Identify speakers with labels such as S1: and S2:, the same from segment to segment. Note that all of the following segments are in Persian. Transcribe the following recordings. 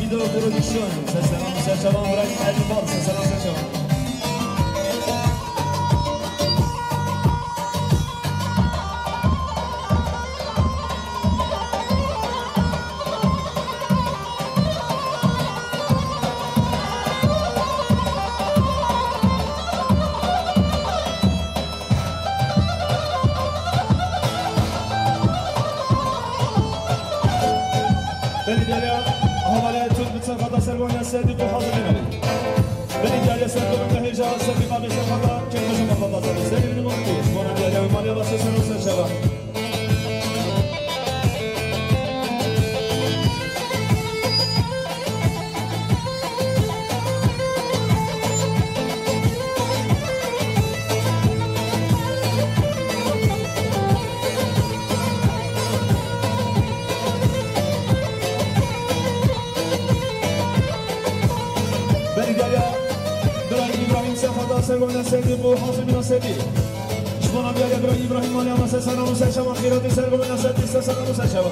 S1: فیدو پرودکشن سلام سلام برای علی فارس سلام سلام صديق وحاضرين عليه بني جالي صدق من هجا صديق ما بيشوف هذا كيف مش مفضل صديق من المنطقة وانا جالي مالي بس سنوس الشباب سرگونه صدیق و حاضرین صدیق شما بیاری ابراهیم مالی هم سه سلام و سه شما خیراتی سرگونه صدیق سه سلام و سه شما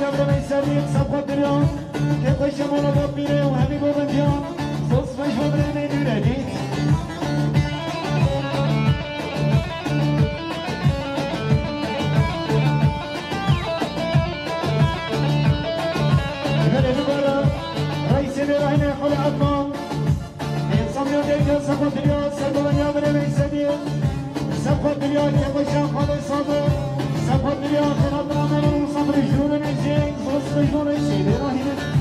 S2: يبدو ميسانين سبقت اليوم كيف يشمون بطبيري وهمي بوبنجيان صوص مجهود ريني نريد غير نبرا رئيس الرهن حول عظام إنسان يديك سبقت اليوم سبقت يبدو ميسانين سبقت اليوم كيف يشمون خالي صابر سبقت اليوم خلال العمل وصبر جنون الزين صوص مجهود رئيسي الرهن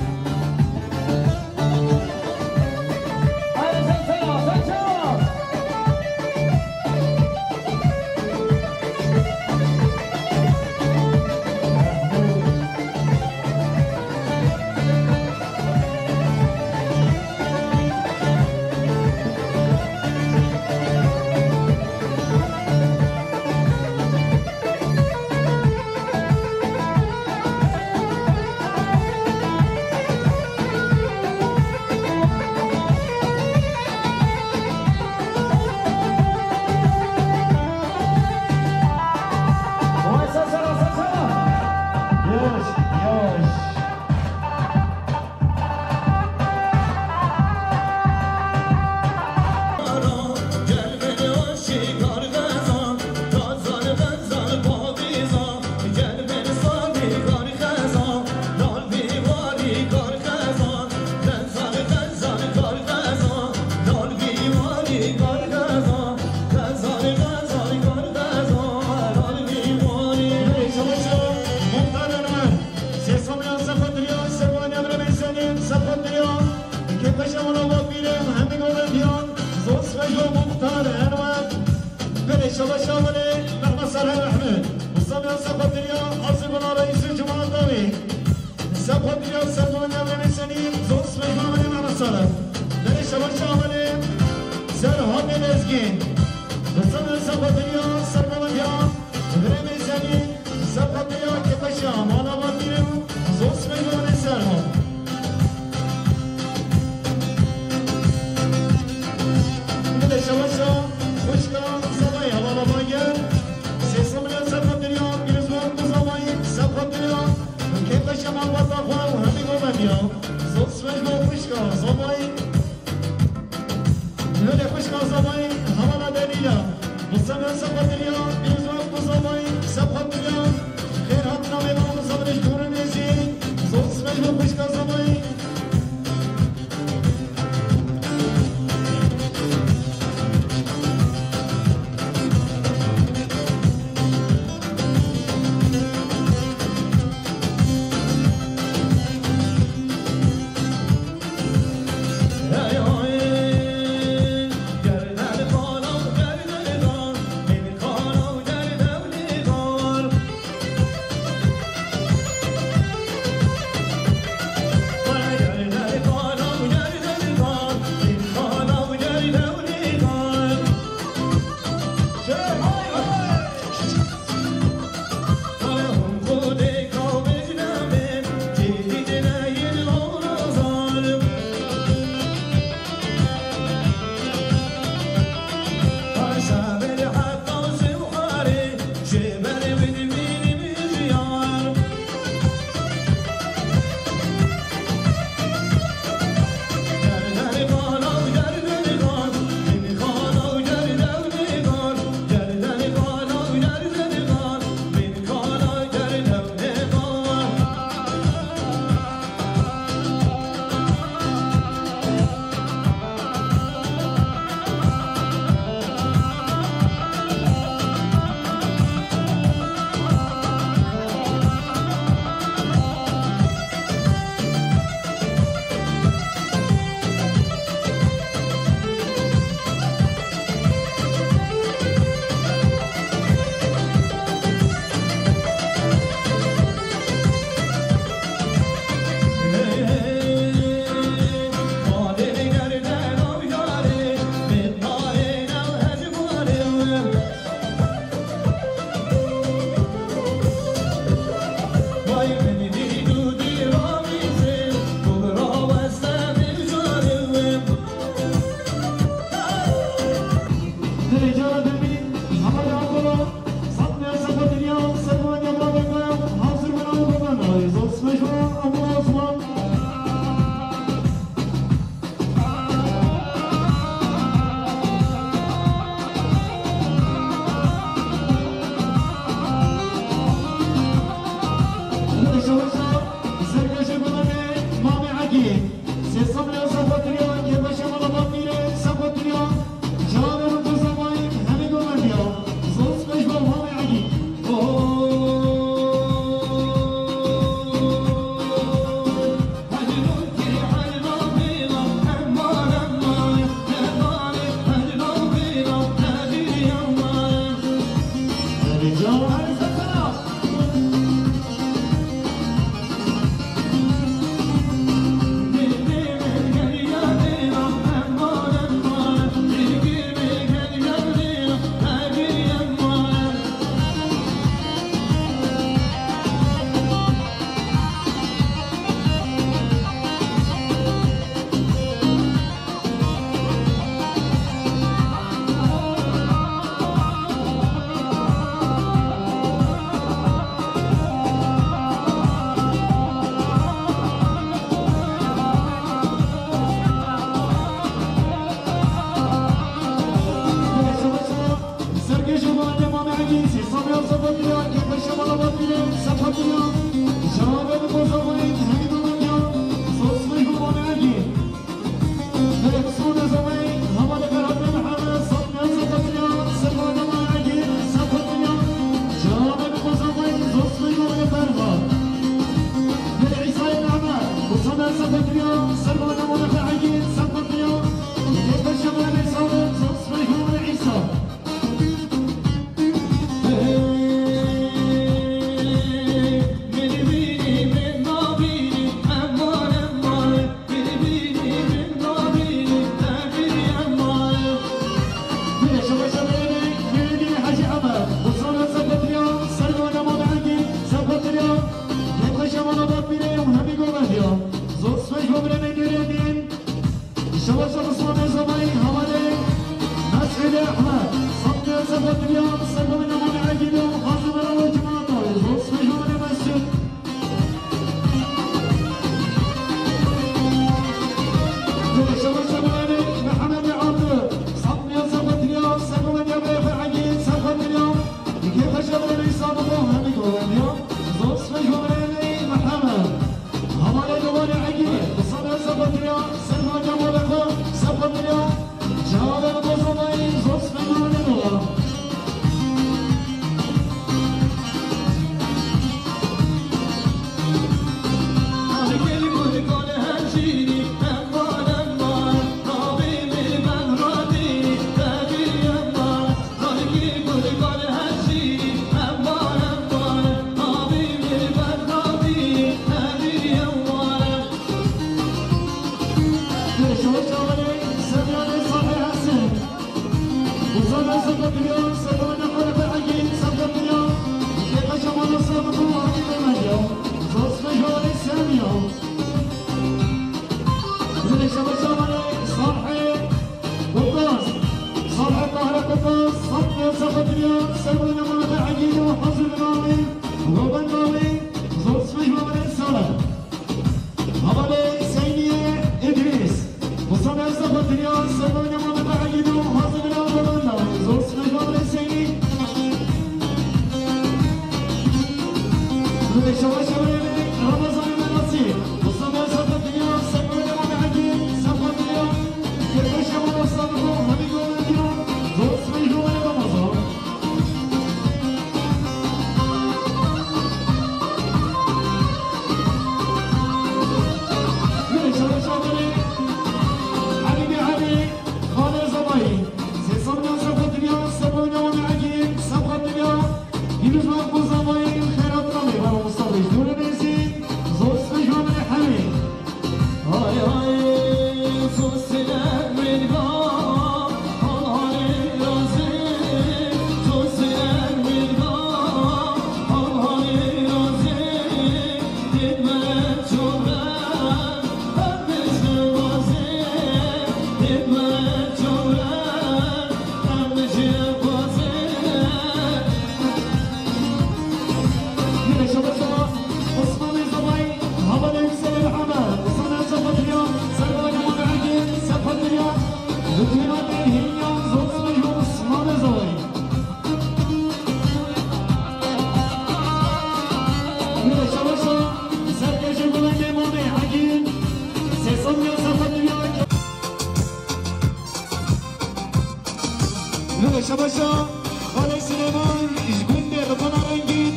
S2: شباشا خالي سليمان جبن ربنا رنجين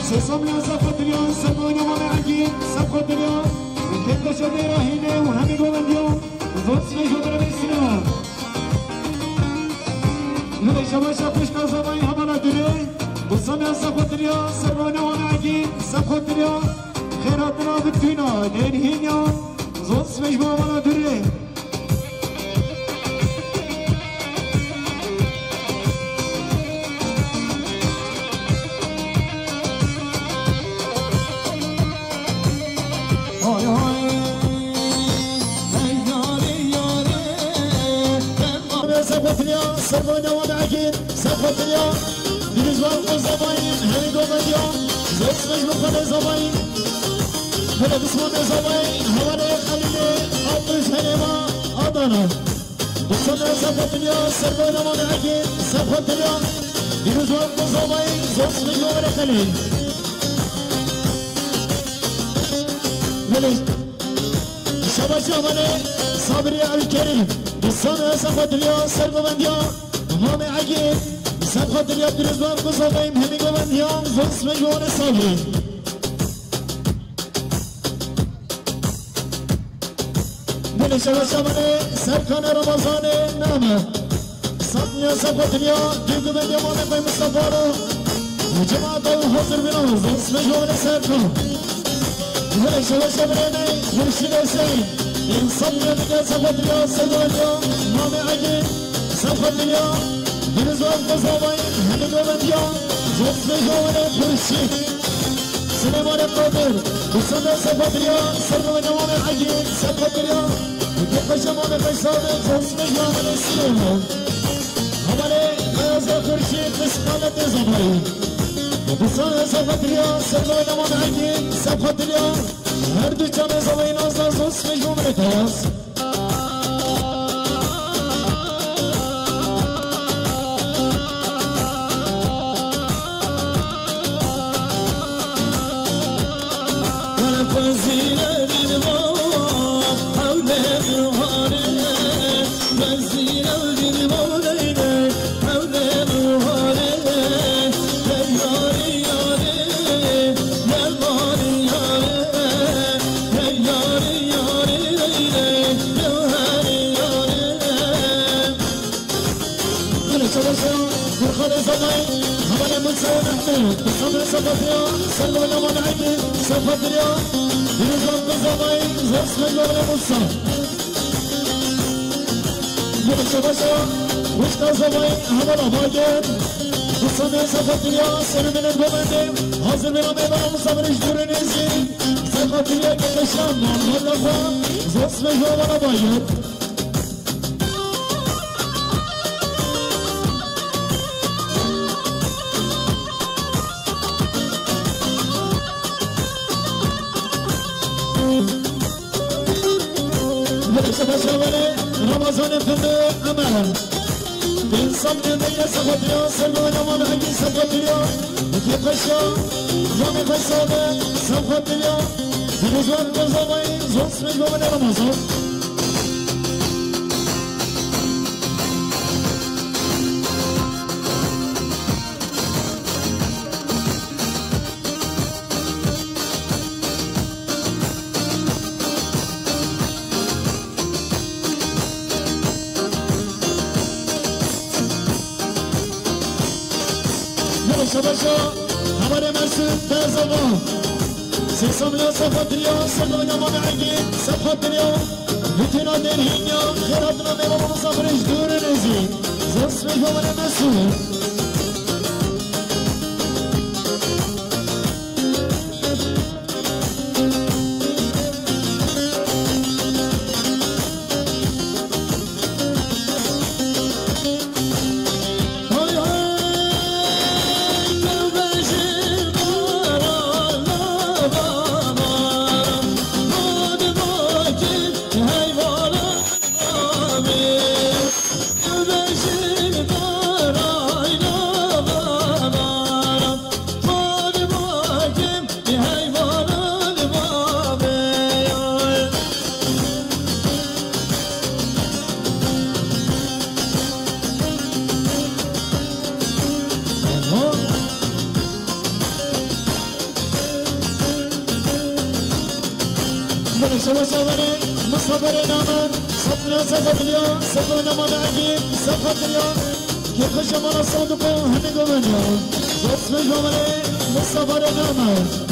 S2: سيصم يا سفت اليوم سمونا وانا عجين سفت اليوم كنت شدي راهيني وهمي قولا اليوم وزوت سميش ودربي السلام لولي شباشا بشكا زمين همانا دلي وصم يا سفت اليوم سمونا وانا عجين سفت اليوم خيراتنا بالدينا دينهين يوم وزوت سميش وانا دلي سفت اليوم سربونا ونعجين سفت اليوم بنزوان الزباين هني قوم اليوم زوج سمج مخلي زباين هلا بسمون زباين هوانا خليني أطرش هنما أضنا بصنا سفت اليوم سربونا ونعجين سفت اليوم بنزوان الزباين زوج سمج مخلي خلي ملي شبا شباني صابري الكريم بصنا سفت اليوم سرب بنديان مامي عجيب سفت اليوم برزبان قصبين همي قبنديان فلس مجبون صابري بني شبا شباني سركان رمضاني نامه صدنيا سفت اليوم جيب قبنديان مامي قيم السفارو وجماعته حضر بنا فلس مجبون سركان بني شبا شباني مرشد حسين إنسان يبقى سفت اليوم سفت اليوم مامي عجيب سفت اليوم بنزوان قصابين هني قومن يوم زوج بيجوان برشي سليمان القادر بسنة سفت اليوم سرقوا مامي عجيب سفت اليوم وكيف مامي قيصابين زوج بيجوان سليمان همالي غازة برشي بسقالة زباين بسنة سفت اليوم سرقوا مامي عجيب سفت اليوم هر دو چمه زباین آزار زوست میجوم رتاس وفزينة للموت حول الروحانية وزينة للمولينة حول الروحانية للياري ياري للماري ياري خالي زباين همانا منسوى محمود بصبر سفت اليوم سلونا ونعيد سفت اليوم يرزق بزباين زرس من يوم موسى يبقى شباشا وشكا زباين همانا باقين وصلنا سقط اليوم سنة من الجبل حاضر بنا بيبان مصابرش دور نزين سقط اليوم كتشام نام نفهم زوج مجوا ولا بايد رمضان فنده أمان بإنسان نبيه سقط اليوم سلمان أمان حقي سقط اليوم وكي خشا يومي خشابه سقط اليوم بنزوان بزاوي زوج مجوا من رمضان شباشا خبر مرسل تازوا سيسام يا صفات اليوم سلونا ما معقين صفات اليوم بتنا درهين يا خيراتنا ميبا مصابرش دور نزين زوج مجوا من مسؤول سقط اليوم سقطنا ما نعجب سقط اليوم كيف خشمنا صادقوا هنقوا من يوم زوج مجوا مني مصطفى نعمة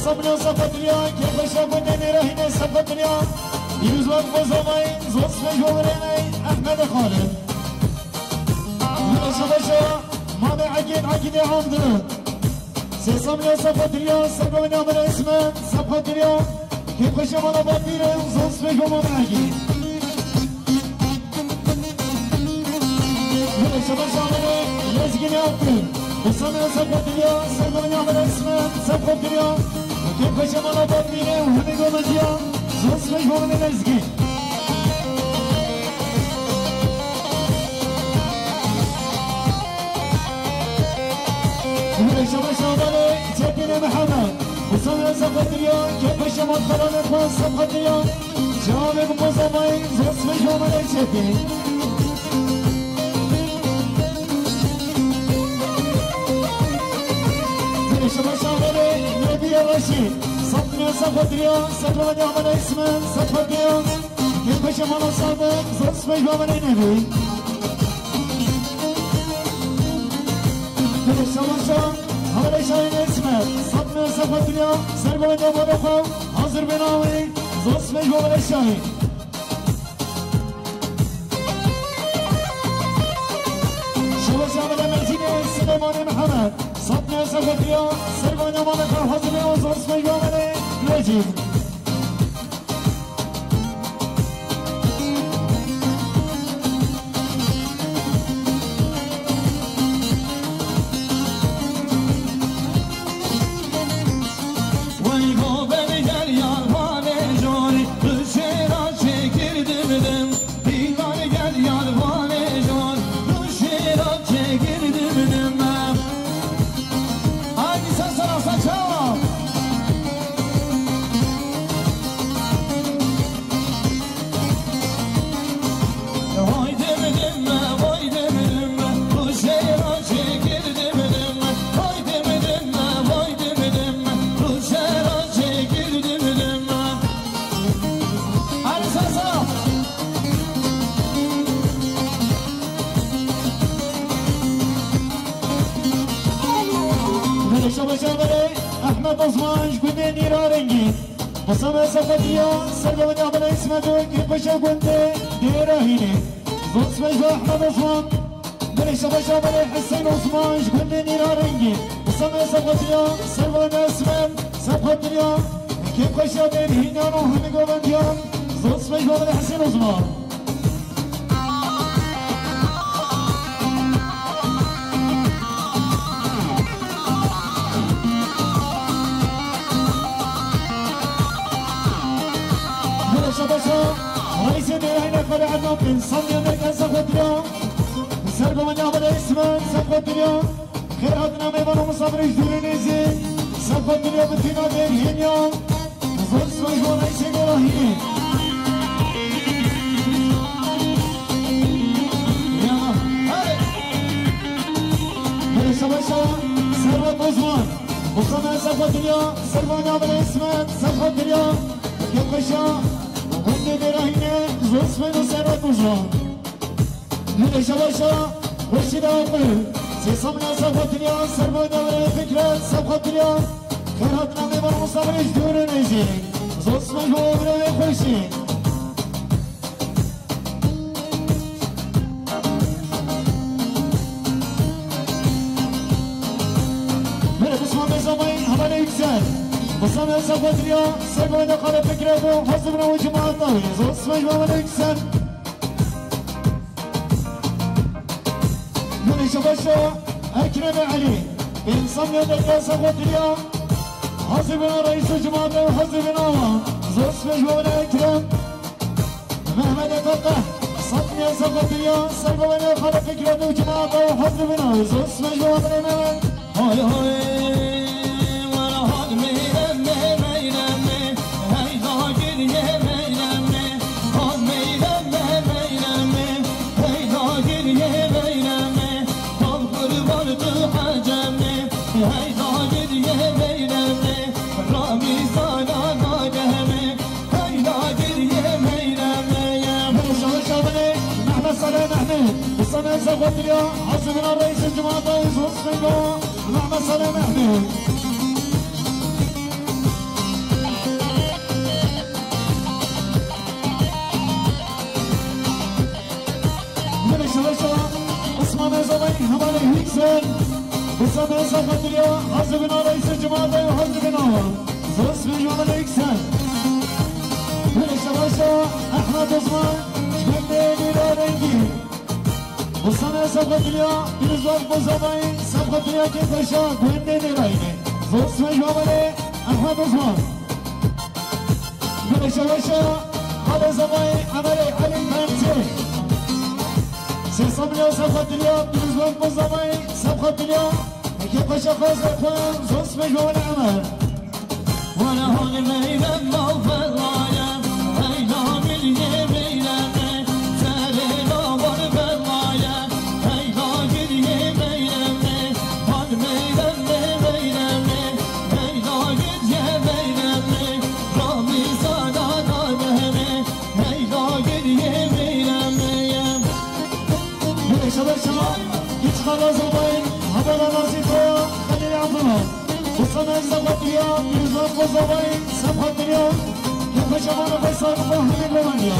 S2: صبنا صفت اليوم كيف شافنا نراهنا صفت اليوم يوز وقت بزماين زوج مجورين أحمد خالد شباشا ما بعقيد عمدنا صبنا صفت اليوم صبنا من اسمه صفت اليوم كيف شافنا بطيرة زوج مجور بعقيد شباشا من يزقني أكتر صبنا صفت اليوم صبنا من اسمه صفت اليوم كيف شمال بطيرة وهمي قومتيا زوج مجموع من الازقي وهنا شمال شمالي جاتنا محمد وصلنا صفحة اليوم كيف شمال خلال اخوان صفحة اليوم شبابكم مصابين زوج مجموع من الازقي وهنا شمال شمالي نبي الرشيد صفنا صفت اليوم صفنا نعمل اسمه صفت اليوم كيف شمال صادق زوج مجموع من النبي شمشم حمله شاین اسمت صدمه صفت اليوم سرقوا دبابخو حاضر بناوي زوس مجبور الشاين شمشم المرتيني سليمان محمد صدمه صفت اليوم سرقوا دبابخو حاضر بناوي زوس مجبور الوجيب احمد عثمان گنده نیرارنگی بسام صفتیا سرگوانی عمل اسمتو که پشا گنده دیراهینه زوسمش با احمد عثمان بلش بشا بلی حسین عثمان گنده نیرارنگی بسام صفتیا سرگوانی اسمت صفتیا که پشا دیرهینان و همه گوندیان زوسمش با بلی حسین عثمان رئيس الديانة فرع النوبل صلي مركز صفت اليوم سرقوا من يعمل اسمه صفت اليوم خيراتنا ميمون ومصابر جدول نيزي صفت اليوم بتينا ديرهين يوم وفرس مجموع رئيس الديانة باشا سرقوا عثمان وصلنا صفت اليوم سرقوا من يعمل اسمه صفت اليوم كيف باشا گنده درهینه زوس منو سرات بوزان نده شباشا وشی داقل سیسام ناسا خاطریا سرمای دوره فکرت سب خاطریا خیرات نمی بار مصابرش دوره نیزی زوس منو بره خوشی بره بسمان بزامین حواله یکسر بسام صفتیا سرگوی دقال فکرت و حضبنا و جماعت داوی زوس مجموع ملیکسن نونیش باشا اکرم علی انسان یادگاه صفتیا حضبنا رئیس جماعت و حضبنا و زوس مجموع ملیکرم محمد فقه صفتیا صفتیا سرگوی دقال فکرت و جماعت و حضبنا زوس مجموع ملیکرم های های وصلنا صفت اليوم حسبنا رئيس الجماعة رئيس وصفنا محمد سلام أحمد من الشباشة عثمان زبين همالي هيكسن وصلنا صفت اليوم حسبنا رئيس الجماعة وحسبنا وصفنا محمد هيكسن من الشباشة أحمد عثمان شبكة ليلارنجي وصلنا صفت اليوم بنزوج بزمين صفت اليوم كيف رشا گنده نراينه زوس مجموعه احمد عثمان من الشباشة على زمين عملي علي منتي سيصب اليوم صفت اليوم بنزوج بزمين صفت اليوم كيف رشا خاص اخوان زوس مجموعه عمل وانا هون ميلان موفى الراية هيدا باليمين خلاص باين هذا نازل سنة سبت اليوم يزوم بزوين سبت اليوم كيف شمال فيصل فهمي بمانيا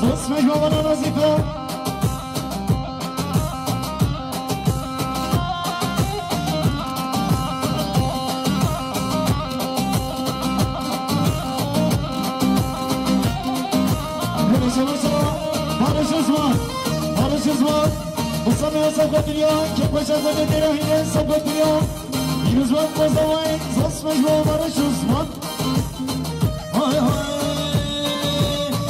S2: زوس مجموعنا نزيفه وصلنا سبت اليوم كيف شغل الدراهين سبت اليوم يزوم بزوين زوس مجموع مرش عثمان هاي هاي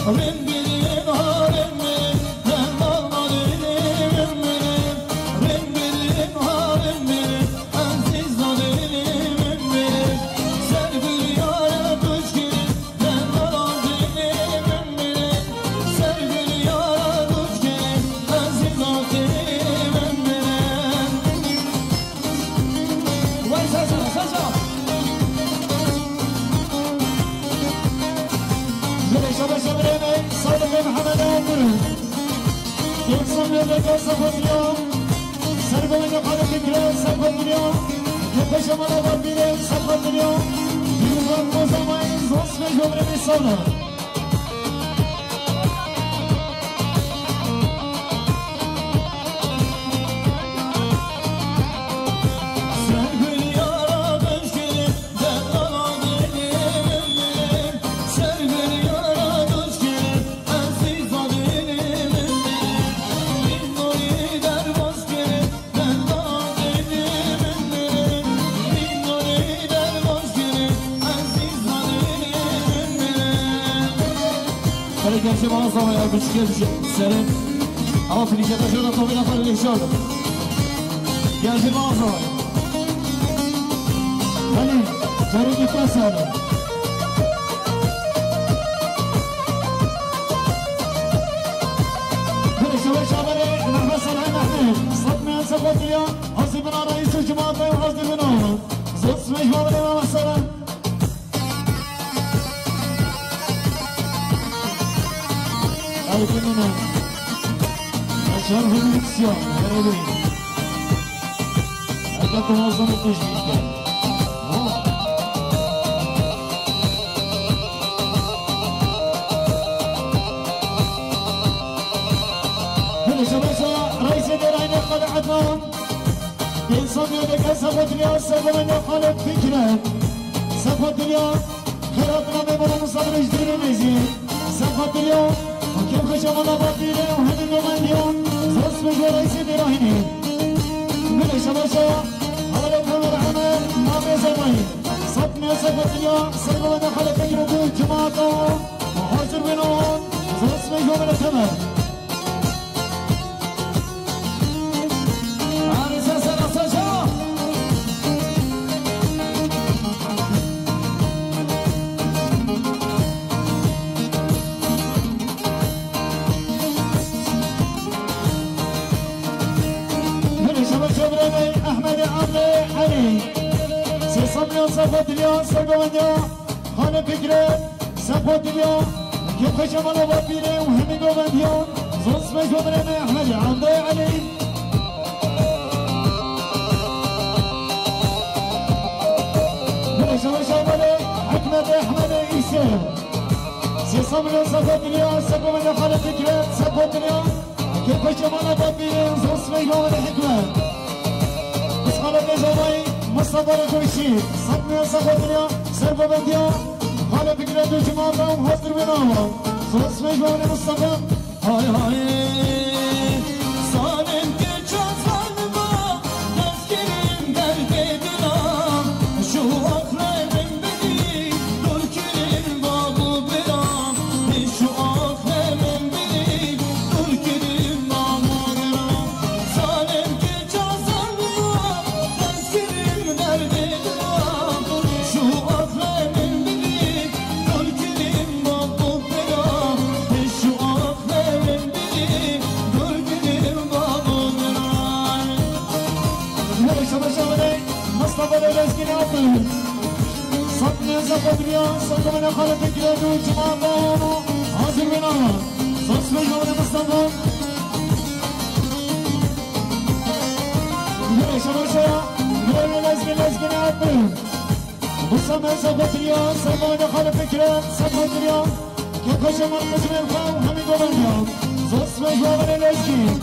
S2: رمبيرين هارمين رمبيرين رمبيرين هارمين عزيز ظليم رمبيرين سرقل يارا تشكيل رمبيرين رمبيرين سرقل يارا تشكيل عزيز ظليم محمد عمرو يوصل لك سبت اليوم سرقوا من يقال فكرة سبت اليوم كيف شمال بابيلين سبت اليوم يوم مزمين زوس من جمر بيصونا Gerçi bana zaman ya küçük gelişi senin ama filikete şöyle topu lafları geçiyordu. Gerçi bana zaman. Hani sarı gitmez sana. Böyle şöyle şabere nefes alay nahne satmayan sefer diyor. Hasibina reis cemaat ve hasibina. Zot mecmuabine ve mesela. Alkınına Açar hürmüksyon Nerede Aka kumazdan etmiş bir Böyle şabasa Reis eder aynı kadar atmam İnsan yöndeki sabah dünya Sabahın yapalım fikre Sabah dünya Kıratına memurum sabır ecdirinezi Sabah dünya كيف خشمنا بابيله وهدي اليوم زوس مجوري سيدي راهيني من شباشا هذا كل العمل ما بيزمي صدمة سبت اليوم سرقوا دخلت يجربوا جماعته وحاجر منهم زوس مجوري الثمن عارسة سرسجا أحمد عمري علي سيصمي صفت اليوم سرقونيا خانة فكرة صفت اليوم كيف خشم على بابيري وهمي قومانيا زوز مجمرين أحمد عمري علي بلش وشاملي أحمد عيسى سيصمي صفت اليوم سرقونيا خانة فكرة صفت اليوم كيف خشم على بابيري زوز مجمرين حكمة خالد زومي مصطفى الكويشي صدمي صفت اليوم سربا بديا خالد فكرة جماعة وحضر بناها صوص مجموعة مصطفى هاي هاي صالم كيشان صالبا تذكرين درد دلام شو أخرين بدي دول كرين بابو برام شو أخرين بدي دول كرين بابو برام صالم كيشان صالبا مصطفى الاسكين عطل صدني زفت اليوم صدق من خالد كيلو جماعة حاضر بناها صوص مجموعة مصطفى ليش مشى ليش الاسكين عطل وصام زبط اليوم سلمان خالف فكرة سبط اليوم كيف خشم القسم الخام همي قبل اليوم صوص مجواب الاسكين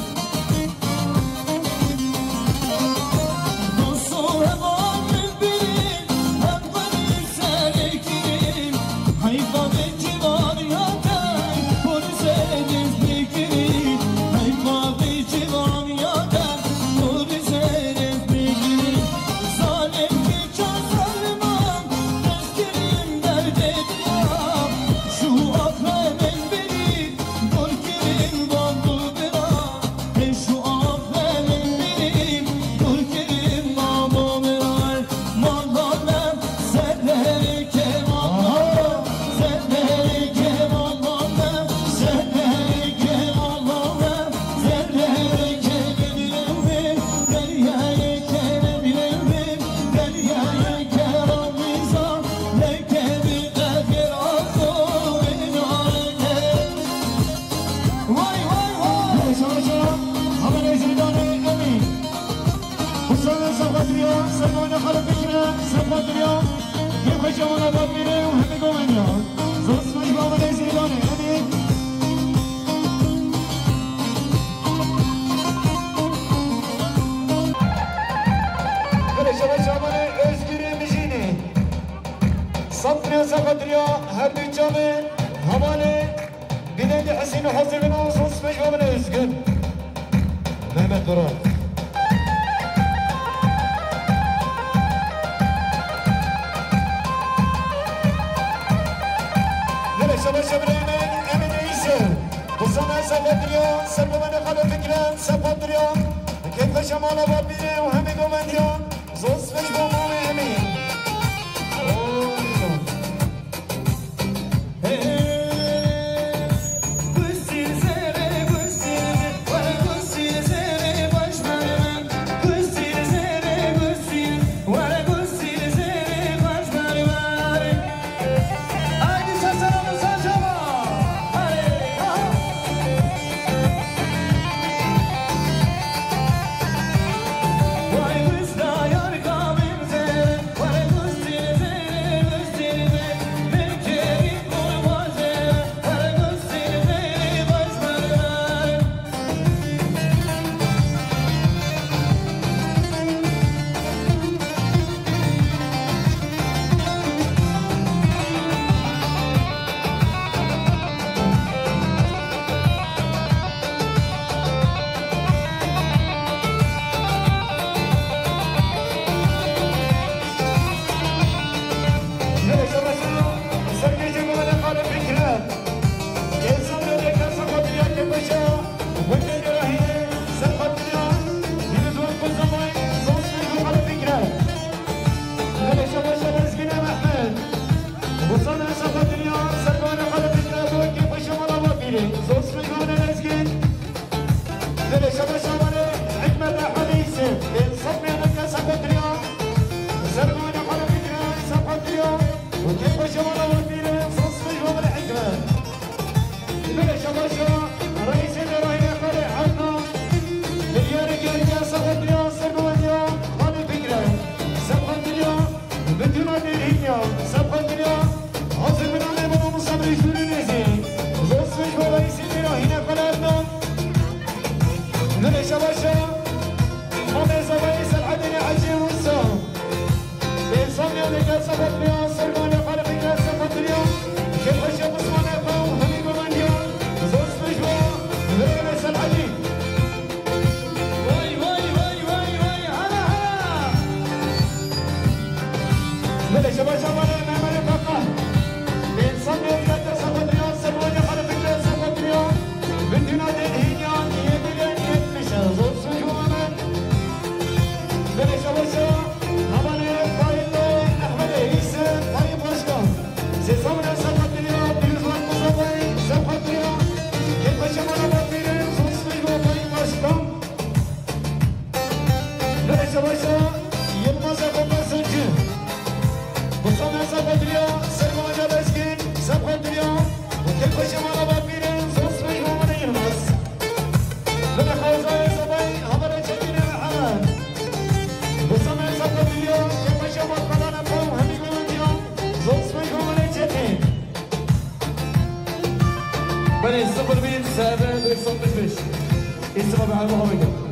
S1: بني الصفر بين سابع بيصب الفيش يسمى على المهوية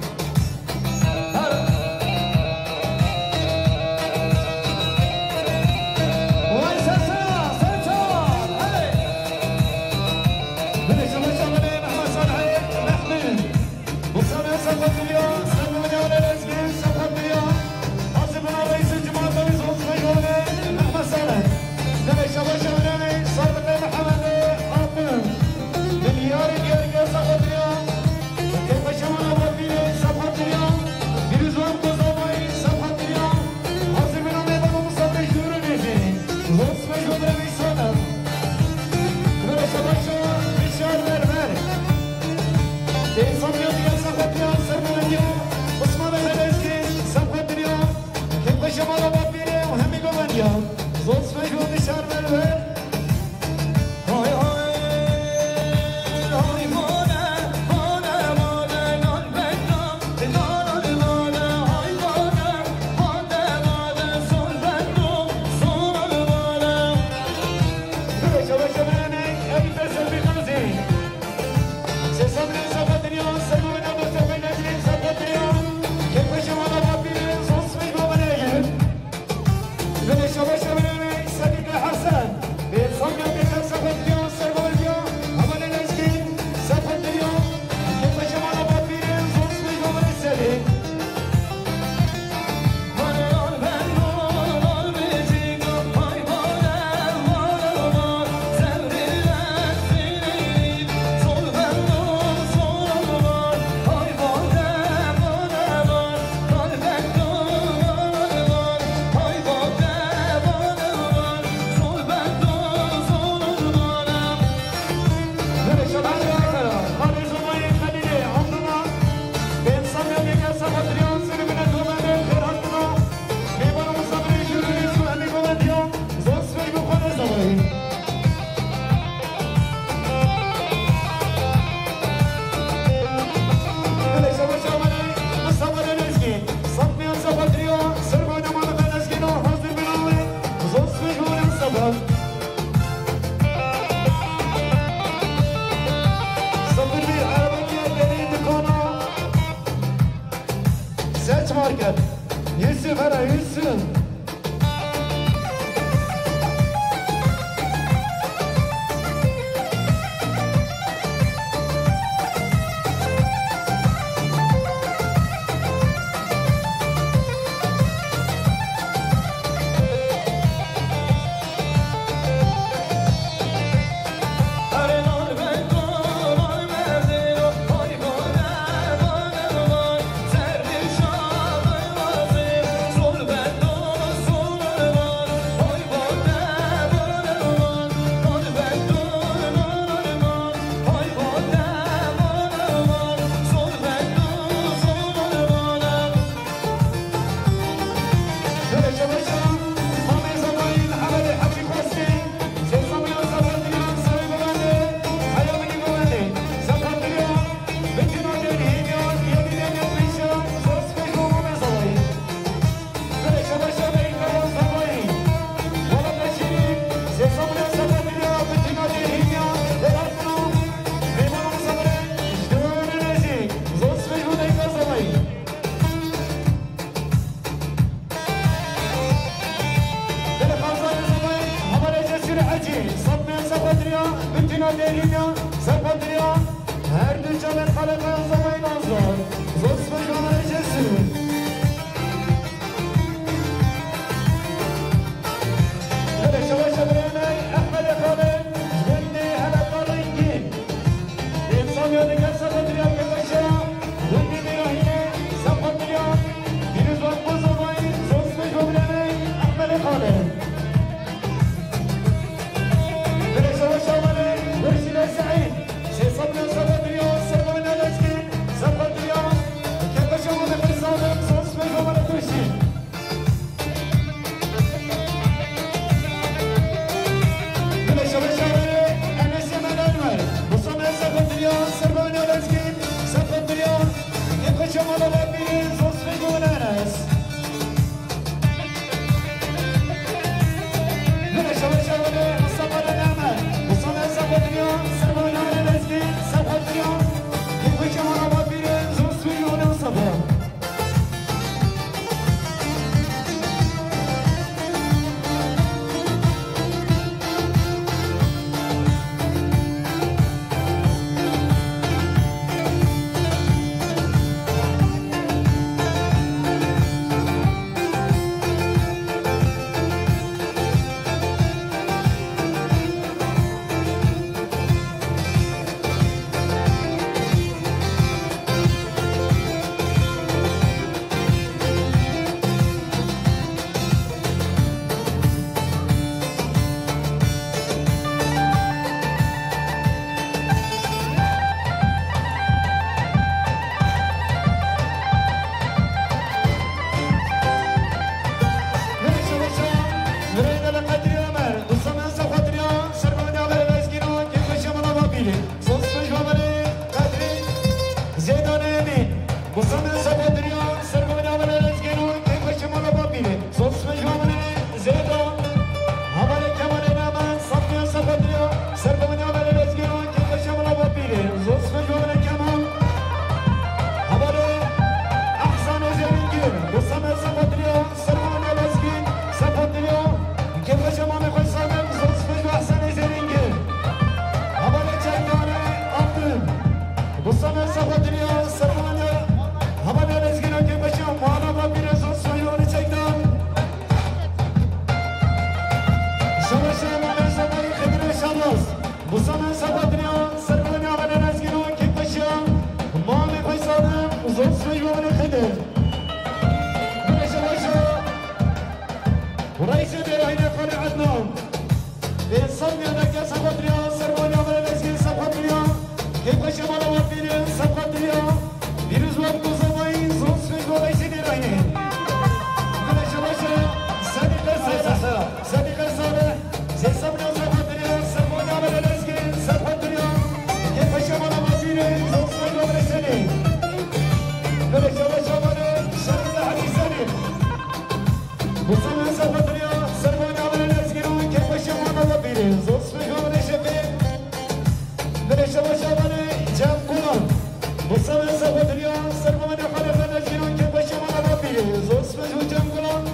S1: Yusuf ara Yusuf. سعيد سي صبري وصبري وصبري ونادسكي صبري
S2: وصلني أنا كسبت اليوم سربوني عمل الأسكين سبقت اليوم كيف شمال وفيرين سبقت اليوم بيروز وقت زماين زوز في جولي سيدي راينين بلاش باشا صديق الصالح زي سبنا سبقت اليوم سربوني عمل الأسكين سبقت اليوم كيف شمال وفيرين زوز في جولي سيدي بلاش باشا مانا شريط حديث سليم وصلنا سبقت اليوم سربوني عمل الأسكين كيف شمال وفيرين زوز في جولي سيدي بلاش باشا مانا جام كولان وصلنا سبقت اليوم سربوني عمل الأسكين كيف شمال وفيرين زوز في جولي جام كولان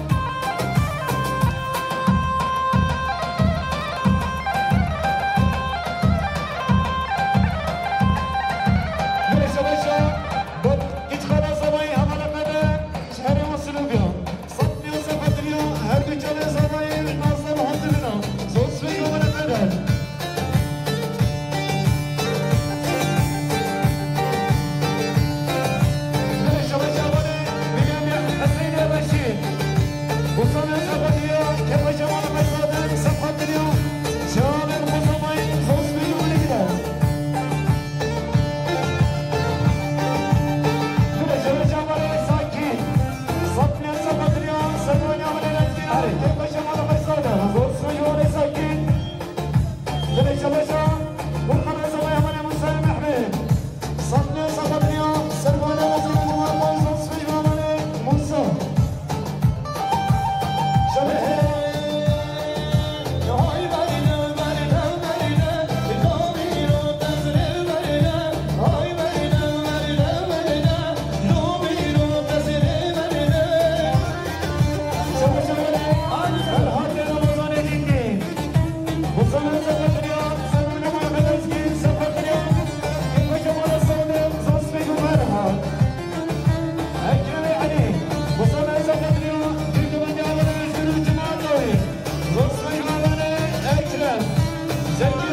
S2: Thank you.